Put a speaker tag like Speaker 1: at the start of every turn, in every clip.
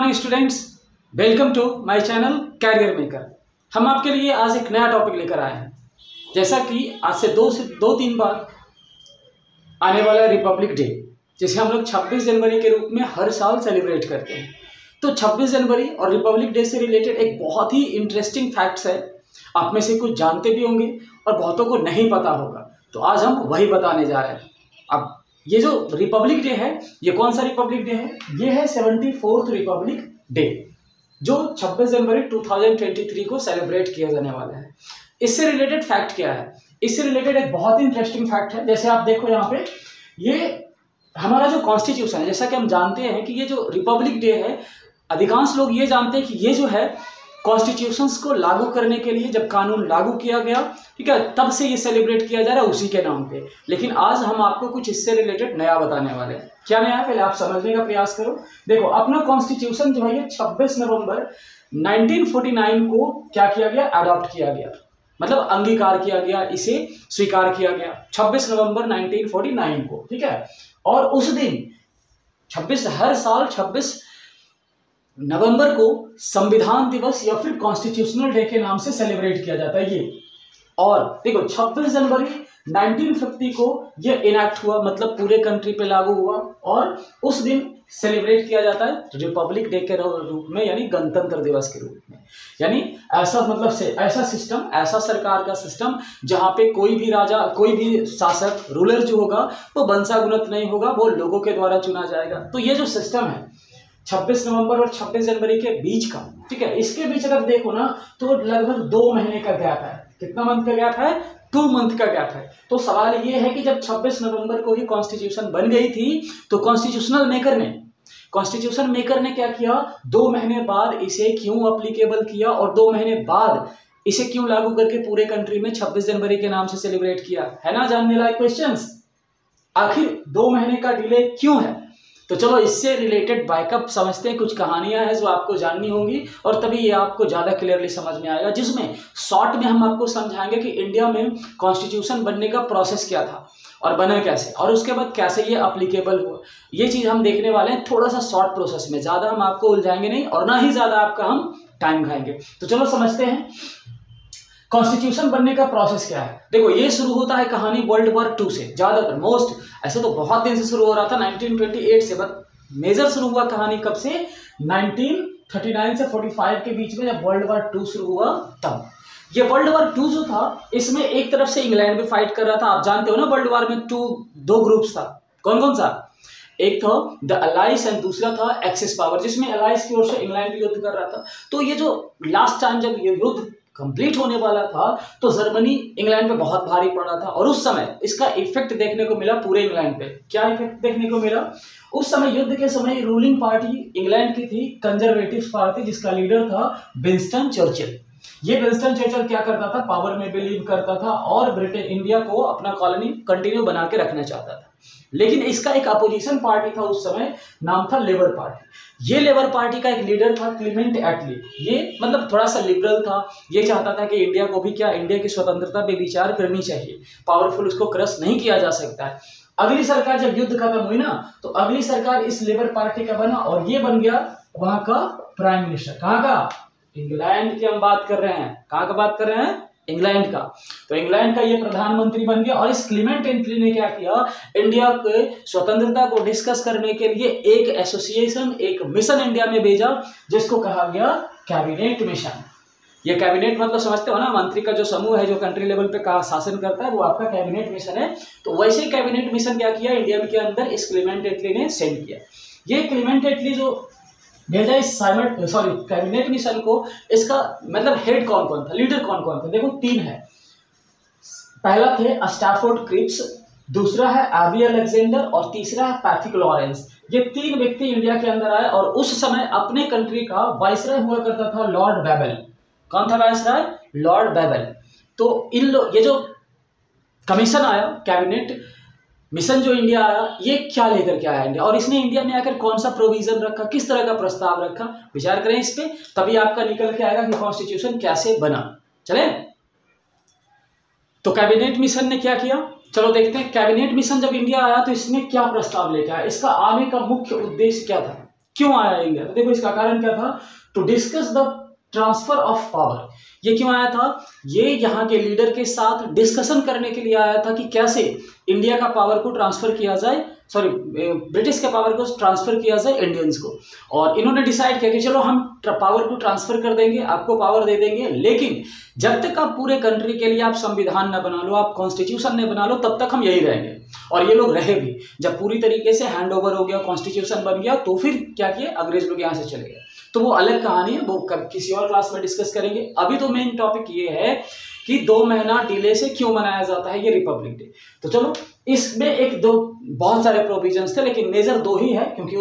Speaker 1: Morning students, welcome to my channel career maker. हम आपके लिए आज एक नया टॉपिक लेकर आए हैं। जैसा कि आज से दो तीन बाद आने वाला रिपब्लिक डे, जिसे हम लोग 26 जनवरी के रूप में हर साल सेलिब्रेट करते हैं। तो 26 जनवरी और रिपब्लिक डे से रिलेटेड एक बहुत ही इंटरेस्टिंग फैक्ट्स है। आप में से कुछ जानते भी होंगे और बहुतों को नहीं पता होगा, तो आज हम वही बताने जा रहे हैं। अब ये जो रिपब्लिक डे है, ये कौन सा रिपब्लिक डे है? ये है 74th रिपब्लिक डे, जो 26 जनवरी 2023 को सेलिब्रेट किया जाने वाला है। इससे रिलेटेड फैक्ट क्या है? इससे रिलेटेड एक बहुत ही इंटरेस्टिंग फैक्ट है। जैसे आप देखो यहाँ पे, ये हमारा जो कॉन्स्टिट्यूशन है, जैसा कि हम जानते हैं कि ये जो रिपब्लिक डे है, अधिकांश लोग ये जानते हैं कि ये जो है कॉन्स्टिट्यूशंस को लागू करने के लिए जब कानून लागू किया गया, ठीक है, तब से ये सेलिब्रेट किया जा रहा है उसी के नाम पे। लेकिन आज हम आपको कुछ इससे रिलेटेड नया बताने वाले हैं। क्या नया है पहले आप समझने का प्रयास करो। देखो, अपना कॉन्स्टिट्यूशन जो है ये 26 नवंबर 1949 को क्या किया गया? अडॉप्ट किया गया, मतलब अंगीकार किया गया, इसे स्वीकार किया गया 26 नवंबर 1949 को, ठीक है। और उस दिन 26 हर साल 26 नवंबर को संविधान दिवस या फिर कॉन्स्टिट्यूशनल डे के नाम से सेलिब्रेट किया जाता है ये। और देखो, 26 जनवरी 1950 को ये इनैक्ट हुआ, मतलब पूरे कंट्री पे लागू हुआ, और उस दिन सेलिब्रेट किया जाता है रिपब्लिक डे के रूप में, यानी गणतंत्र दिवस के रूप में। यानी ऐसा मतलब से ऐसा सिस्टम, ऐसा सरकार का सिस्टम जहाँ पे कोई भी राजा, कोई भी शासक, रूलर जो होगा वो वंशागुणित नहीं होगा, वो लोगों के द्वारा चुना जाएगा। तो ये जो सिस्टम है 26 नवंबर और 26 जनवरी के बीच का, ठीक है, इसके बीच अगर देखो ना तो लगभग 2 महीने का गैप है। कितना मंथ का गैप है? 2 मंथ का गैप है। तो सवाल ये है कि जब 26 नवंबर को ही कॉन्स्टिट्यूशन बन गई थी, तो कॉन्स्टिट्यूशन मेकर ने क्या किया? 2 महीने बाद इसे क्यों अप्लीकेबल किया और 2 महीने बाद इसे क्यों लागू करके पूरे कंट्री में 26 जनवरी के नाम से सेलिब्रेट किया? है ना जानने लायक क्वेश्चंस। आखिर 2 महीने का डिले क्यों है? तो चलो इससे रिलेटेड बैकअप समझते हैं। कुछ कहानियां हैं जो आपको जाननी होंगी और तभी ये आपको ज़्यादा क्लियरली समझ में आएगा, जिसमें शॉर्ट में हम आपको समझाएंगे कि इंडिया में कॉन्स्टिट्यूशन बनने का प्रोसेस क्या था और बना कैसे, और उसके बाद कैसे ये अप्लीकेबल हुआ। ये चीज़ हम देखने वाले हैं थोड़ा सा शॉर्ट प्रोसेस में। ज़्यादा हम आपको उलझाएंगे नहीं और ना ही ज़्यादा आपका हम टाइम खाएंगे। तो चलो समझते हैं कॉन्स्टिट्यूशन बनने का प्रोसेस क्या है। देखो, ये शुरू होता है कहानी वर्ल्ड वॉर 2 से। ज़्यादातर मोस्ट ऐसे तो बहुत दिन से शुरू हो रहा था 1928 से, बट मेजर शुरू हुआ कहानी कब से? 1939 से 45 के बीच में, जब वर्ल्ड वॉर 2 शुरू हुआ तब। ये वर्ल्ड वॉर 2 जो था, इसमें एक तरफ से इंग्लैंड भी फाइट कर रहा था। आप जानते हो ना, वर्ल्ड वॉर में दो ग्रुप्स था। कौन कौन सा? एक था द अलाइस एंड दूसरा था एक्सिस पावर, जिसमें अलाइस की ओर से इंग्लैंड युद्ध कर रहा था। तो ये जो लास्ट टाइम जब ये युद्ध कंप्लीट होने वाला था, तो जर्मनी इंग्लैंड पे बहुत भारी पड़ रहा था, और उस समय इसका इफेक्ट देखने को मिला पूरे इंग्लैंड पे। क्या इफेक्ट देखने को मिला? उस समय युद्ध के समय रूलिंग पार्टी इंग्लैंड की थी कंजर्वेटिव पार्टी, जिसका लीडर था विंस्टन चर्चिल। ये विंस्टन चर्चिल क्या करता था? पावर में बिलीव करता था और ब्रिटेन इंडिया को अपना कॉलोनी कंटिन्यू बना के रखना चाहता था। लेकिन इसका एक अपोजिशन पार्टी था उस समय, नाम था लेबर पार्टी। ये लेबर पार्टी का एक लीडर था क्लीमेंट एटली। ये मतलब थोड़ा सा लिबरल था। ये चाहता था कि इंडिया को भी क्या, इंडिया की स्वतंत्रता पे विचार करनी चाहिए, पावरफुल उसको क्रश नहीं किया जा सकता है। अगली सरकार जब युद्ध खत्म हुई ना, तो अगली सरकार इस लेबर पार्टी का बना और ये बन गया वहां का प्राइम मिनिस्टर। कहाँ का? इंग्लैंड की हम बात कर रहे हैं। कहाँ का बात कर रहे हैं? इंग्लैंड का। तो इंग्लैंड का ये प्रधानमंत्री बन गया। और इस क्लीमेंट एटली ने क्या किया? इंडिया के स्वतंत्रता को डिस्कस करने के लिए एक एसोसिएशन, एक मिशन इंडिया में भेजा, जिसको कहा गया कैबिनेट मिशन। ये कैबिनेट मतलब समझते हो ना, मंत्री का जो समूह है जो कंट्री लेवल पे कहा शासन करता है, वो आपका कैबिनेट मिशन है। तो वैसे ही कैबिनेट मिशन क्या किया इंडिया के अंदर, इस क्लीमेंट एटली ने सेंड किया। ये क्लीमेंट एटली जो भेजा इस कैबिनेट मिशन को, इसका मतलब हेड कौन कौन था, लीडर कौन कौन था? देखो 3 है। पहला थे स्टैफोर्ड क्रिप्स, दूसरा है एबी अलेक्जेंडर और तीसरा है पैट्रिक लॉरेंस। ये 3 व्यक्ति इंडिया के अंदर आए और उस समय अपने कंट्री का वाइसरॉय हुआ करता था लॉर्ड बेबल। कौन था वाइसरॉय? Lord label. तो ये जो कमीशन आया, कैबिनेट मिशन जो इंडिया आया, ये क्या लेकर के आया इंडिया, और इसने इंडिया में आकर कौन सा प्रोविजन रखा, किस तरह का प्रस्ताव रखा, विचार करें इस पे, तभी आपका निकल के आएगा कि कॉन्स्टिट्यूशन कैसे बना। चले, तो कैबिनेट मिशन ने क्या किया, चलो देखते हैं। कैबिनेट मिशन जब इंडिया आया तो इसने क्या प्रस्ताव लेकर आया, इसका आने का मुख्य उद्देश्य क्या था, क्यों आया इंडिया? तो देखो इसका कारण क्या था, to discuss the transfer of power. ये क्यों आया था? ये यहाँ के लीडर के साथ डिस्कशन करने के लिए आया था कि कैसे इंडिया का पावर को ट्रांसफर किया जाए, सॉरी ब्रिटिश के पावर को ट्रांसफर किया जाए इंडियंस को। और इन्होंने डिसाइड किया कि चलो हम पावर को ट्रांसफर कर देंगे, आपको पावर दे देंगे, लेकिन जब तक आप पूरे कंट्री के लिए आप संविधान न बना लो, आप कॉन्स्टिट्यूशन न बना लो, तब तक हम यही रहेंगे। और ये लोग रहे भी। जब पूरी तरीके से हैंड ओवर हो गया, कॉन्स्टिट्यूशन बन गया, तो फिर क्या किया, अंग्रेज लोग यहाँ से चले गए। तो वो अलग कहानी है, वो किसी और क्लास में डिस्कस करेंगे। अभी तो मेन टॉपिक ये है कि 2 महीना डिले से क्यों मनाया जाता है ये रिपब्लिक डे। तो चलो इसमें एक दो बहुत सारे प्रोविजंस थे, लेकिन मेजर 2 ही है, क्योंकि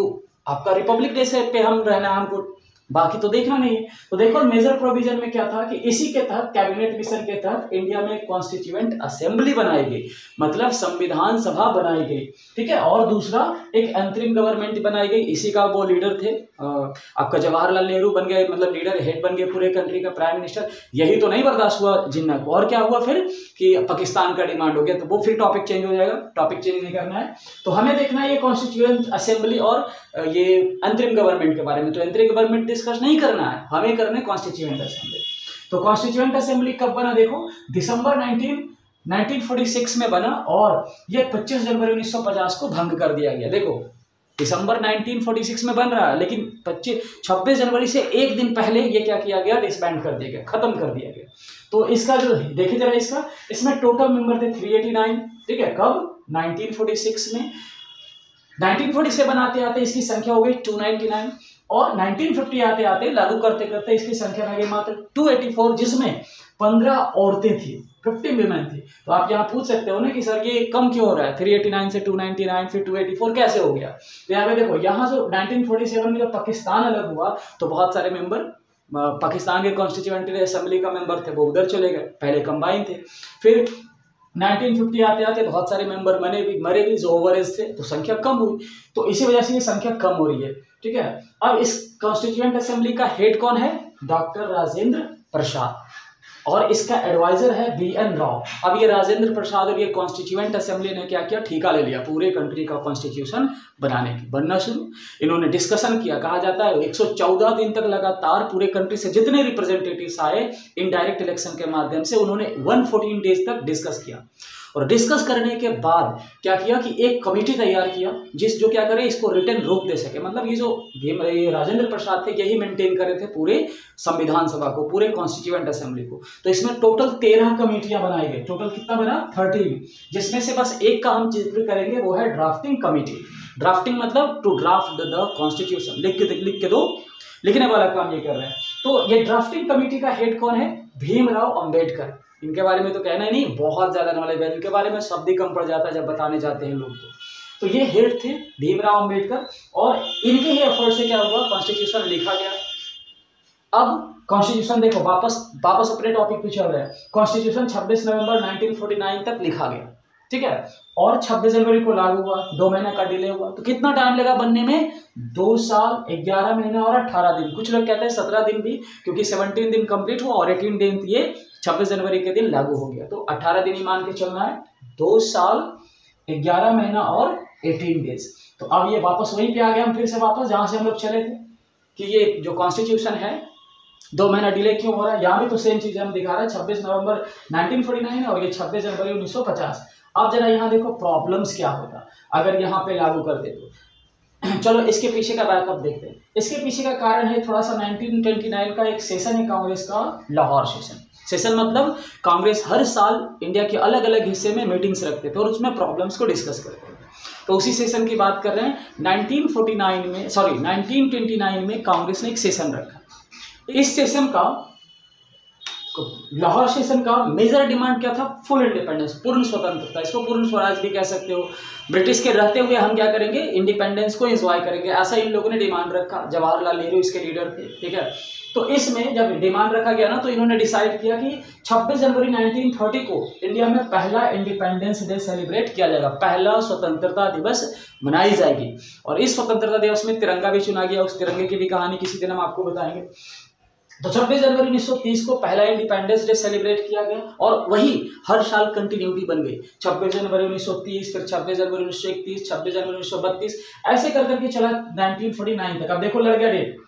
Speaker 1: आपका रिपब्लिक डे से पे हम रहना, हमको बाकी तो देखना नहीं है। तो देखो मेजर प्रोविजन में क्या था कि इसी के तहत कैबिनेट मिशन के तहत इंडिया में कॉन्स्टिट्यूएंट असेंबली बनाई गई, मतलब संविधान सभा बनाई गई, ठीक है। और दूसरा एक अंतरिम गवर्नमेंट बनाई गई। इसी का वो लीडर थे आपका जवाहरलाल नेहरू बन गए, मतलब लीडर हेड बन गए पूरे कंट्री का, प्राइम मिनिस्टर। यही तो नहीं बर्दाश्त हुआ जिन्ना को, और क्या हुआ फिर कि पाकिस्तान का डिमांड हो गया, तो वो फिर टॉपिक चेंज हो जाएगा। टॉपिक चेंज नहीं करना है, तो हमें देखना है ये कॉन्स्टिट्यूएंट असेंबली और ये अंतरिम गवर्नमेंट के बारे में। तो अंतरिम गवर्नमेंट डिस्कस नहीं करना है, हमें करना है कॉन्स्टिट्यूएंट असेंबली। तो कॉन्स्टिट्यूएंट असेंबली कब बना? देखो दिसंबर 1946 में बना, और ये 25 जनवरी 1950 को भंग कर दिया गया। देखो दिसंबर 1946 में बन रहा है, लेकिन 26 जनवरी से एक दिन पहले ये क्या किया गया, डिसबैंड कर दिया गया, खत्म कर दिया गया। तो इसका जो देखिए जरा, इसमें टोटल मेंबर थे 389, ठीक है। कब? 1946 में। 1947 आते आते इसकी संख्या हो गई 299, और 1950 आते आते लागू करते करते इसकी संख्या रह गई मात्र 284, जिसमें 15 औरतें थी, 50 विमेन थी। तो आप यहाँ पूछ सकते हो ना कि सर ये कम क्यों हो रहा है, 389 से 299 फिर 284 कैसे हो गया? तो यहाँ पे देखो, यहाँ जो 1947 में जब पाकिस्तान अलग हुआ तो बहुत सारे मेंबर पाकिस्तान के कॉन्स्टिट्यूएंट असेंबली का मेंबर थे, वो उधर चले गए, पहले कंबाइन थे। फिर 1950 आते आते बहुत सारे मेंबर मरे भी जो ओवरेज थे, तो संख्या कम हुई। तो इसी वजह से ये संख्या कम हो रही है, ठीक है। अब इस कॉन्स्टिट्यूएंट असेंबली का हेड कौन है? डॉक्टर राजेंद्र प्रसाद, और इसका एडवाइजर है BN राव। अब ये राजेंद्र प्रसाद और ये कॉन्स्टिट्यूएंट असेंबली ने क्या किया, ठेका ले लिया पूरे कंट्री का कॉन्स्टिट्यूशन बनाने की, बनना शुरू। इन्होंने डिस्कशन किया, कहा जाता है 114 दिन तक लगातार पूरे कंट्री से जितने रिप्रेजेंटेटिव्स आए इनडायरेक्ट इलेक्शन के माध्यम से, उन्होंने 114 डेज तक डिस्कस किया। और डिस्कस करने के बाद क्या किया कि एक कमेटी तैयार किया, जो क्या करे, इसको रिटर्न रूप दे सके। मतलब ये राजेंद्र प्रसाद थे, यही मेंटेन कर रहे थे पूरे संविधान सभा को, पूरे कॉन्स्टिट्यूएंट असेंबली को। तो इसमें टोटल 13 कमेटियां बनाई गई। टोटल कितना बना? 13, जिसमें से बस एक का हम जिक्र करेंगे, वो है ड्राफ्टिंग कमेटी। ड्राफ्टिंग मतलब टू ड्राफ्ट द कॉन्स्टिट्यूशन, लिख के दो, लिखने वाला काम ये कर रहे हैं। तो ये ड्राफ्टिंग कमेटी का हेड कौन है? भीमराव अंबेडकर। इनके बारे में तो कहना ही नहीं, बहुत ज्यादा नॉलेज है इनके बारे में, शब्द ही कम पड़ जाता है जब बताने जाते हैं लोग। तो ये हेड थे भीमराव अंबेडकर, और इनके ही एफर्ट से क्या हुआ, कॉन्स्टिट्यूशन लिखा गया। अब कॉन्स्टिट्यूशन देखो, वापस अपने टॉपिक पे चल रहे हैं। कॉन्स्टिट्यूशन 26 नवंबर 1949 तक लिखा गया, ठीक है, और 26 जनवरी को लागू हुआ। 2 महीने का डिले हुआ। तो कितना टाइम लगा बनने में? 2 साल 11 महीना और 18 दिन। कुछ लोग कहते हैं 17 दिन भी, क्योंकि 17 दिन कंप्लीट हुआ और 18 दिन ये 26 जनवरी के दिन लागू हो गया। तो 18 दिन ही मान के चलना है। 2 साल 11 महीना और 18 डेज। तो अब ये वापस वहीं पे आ गए हम, फिर से वापस जहां से हम लोग चले थे कि ये जो कॉन्स्टिट्यूशन है 2 महीना डिले क्यों हो रहा है। यहाँ भी तो सेम चीज हम दिखा रहे हैं, 26 नवंबर 1949 और ये 26 जनवरी 1950। अब जरा यहाँ देखो प्रॉब्लम्स क्या होता अगर यहाँ पे लागू कर दे तो। चलो इसके पीछे का बैकअप देखते हैं। इसके पीछे का कारण है थोड़ा सा 1929 का एक सेशन है कांग्रेस का, लाहौर सेशन। सेशन मतलब कांग्रेस हर साल इंडिया के अलग अलग हिस्से में मीटिंग्स रखते थे और उसमें प्रॉब्लम्स को डिस्कस करते थे। तो उसी सेशन की बात कर रहे हैं। 1929 में कांग्रेस ने एक सेशन रखा। इस सेशन का, लाहौर सेशन का मेजर डिमांड क्या था? फुल इंडिपेंडेंस, पूर्ण स्वतंत्रता। इसको पूर्ण स्वराज भी कह सकते हो। ब्रिटिश के रहते हुए हम क्या करेंगे? इंडिपेंडेंस को एंजॉय करेंगे, ऐसा इन लोगों ने डिमांड रखा। जवाहरलाल नेहरू इसके लीडर थे, ठीक है। तो इसमें जब डिमांड रखा गया ना, तो इन्होंने डिसाइड किया कि 26 जनवरी 1930 को इंडिया में पहला इंडिपेंडेंस डे सेलिब्रेट किया जाएगा, पहला स्वतंत्रता दिवस मनाई जाएगी। और इस स्वतंत्रता दिवस में तिरंगा भी चुना गया। उस तिरंगे की भी कहानी किसी दिन हम आपको बताएंगे। तो 26 जनवरी 1930 को पहला इंडिपेंडेंस डे सेलिब्रेट किया गया और वही हर साल कंटिन्यूटी बन गई। 26 जनवरी 1930, फिर 26 जनवरी 1931, 26 जनवरी 1932, ऐसे कर करके चला 1949 तक। अब देखो लड़ गया डेट।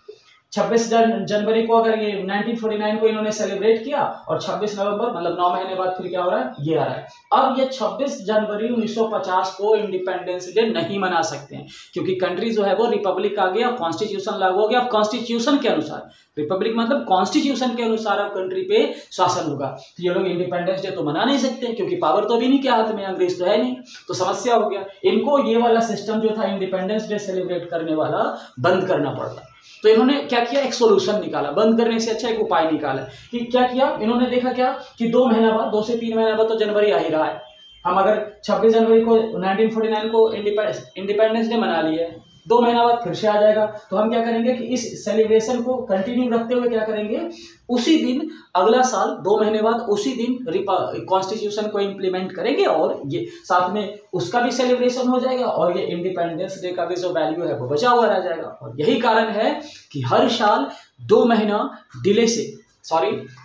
Speaker 1: 26 जनवरी को अगर ये 1949 को इन्होंने सेलिब्रेट किया और 26 नवंबर मतलब 9 महीने बाद फिर क्या हो रहा है, ये आ रहा है। अब ये 26 जनवरी 1950 को इंडिपेंडेंस डे नहीं मना सकते हैं क्योंकि कंट्री जो है वो रिपब्लिक आ गया, कॉन्स्टिट्यूशन लागू हो गया। अब कॉन्स्टिट्यूशन के अनुसार, रिपब्लिक मतलब कॉन्स्टिट्यूशन के अनुसार अब कंट्री पे शासन होगा। तो ये लोग इंडिपेंडेंस डे तो मना नहीं सकते क्योंकि पावर तो अभी नहीं के हाथ में, अंग्रेज तो है नहीं, तो समस्या हो गया। इनको ये वाला सिस्टम जो था इंडिपेंडेंस डे सेलिब्रेट करने वाला बंद करना पड़ता। तो इन्होंने क्या किया, एक सॉल्यूशन निकाला, बंद करने से अच्छा एक उपाय निकाला कि क्या किया इन्होंने, देखा क्या कि 2 महीना बाद, 2 से 3 महीना बाद तो जनवरी आ ही रहा है। हम अगर 26 जनवरी को 1949 को इंडिपेंडेंस डे मना लिए, 2 महीना बाद फिर से आ जाएगा, तो हम क्या करेंगे कि इस सेलिब्रेशन को कंटिन्यू रखते हुए क्या करेंगे, उसी दिन अगला साल 2 महीने बाद उसी दिन कॉन्स्टिट्यूशन को इम्प्लीमेंट करेंगे और ये साथ में उसका भी सेलिब्रेशन हो जाएगा और ये इंडिपेंडेंस डे का भी जो वैल्यू है वो बचा हुआ रह जाएगा। और यही कारण है कि हर साल 2 महीना डिले से,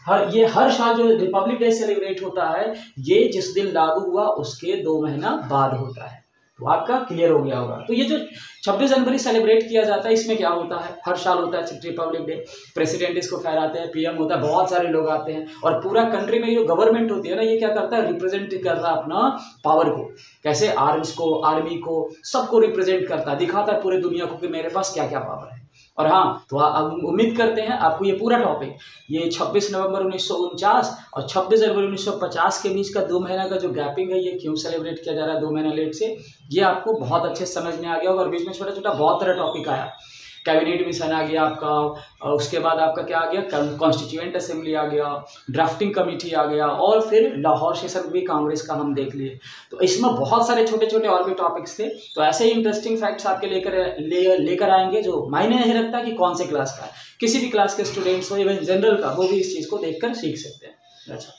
Speaker 1: हर साल जो रिपब्लिक डे सेलिब्रेट होता है ये जिस दिन लागू हुआ उसके 2 महीना बाद होता है। तो आपका क्लियर हो गया होगा। तो ये जो 26 जनवरी सेलिब्रेट किया जाता है इसमें क्या होता है, हर साल होता है रिपब्लिक डे, प्रेसिडेंट इसको फहराते हैं, पीएम होता है, बहुत सारे लोग आते हैं और पूरा कंट्री में जो गवर्नमेंट होती है ना ये क्या करता है, रिप्रेजेंट करता है अपना पावर को, कैसे आर्म्स को, आर्मी को, सबको रिप्रेजेंट करता है, दिखाता है पूरी दुनिया को कि मेरे पास क्या क्या पावर है। और हाँ, तो अब उम्मीद करते हैं आपको ये पूरा टॉपिक, ये 26 नवंबर 1949 और 26 जनवरी 1950 के बीच का 2 महीना का जो गैपिंग है ये क्यों सेलिब्रेट किया जा रहा है 2 महीना लेट से, ये आपको बहुत अच्छे समझ में आ गया होगा। और बीच में छोटा छोटा बहुत तरह टॉपिक आया, कैबिनेट मिशन आ गया आपका, उसके बाद आपका क्या आ गया, कॉन्स्टिट्यूएंट असेंबली आ गया, ड्राफ्टिंग कमेटी आ गया और फिर लाहौर सेशन भी कांग्रेस का हम देख लिए। तो इसमें बहुत सारे छोटे छोटे और भी टॉपिक्स थे। तो ऐसे ही इंटरेस्टिंग फैक्ट्स आपके लेकर आएंगे जो मायने नहीं रखता कि कौन से क्लास का है, किसी भी क्लास के स्टूडेंट्स हो, इवन जनरल का, वो भी इस चीज़ को देखकर सीख सकते हैं। अच्छा।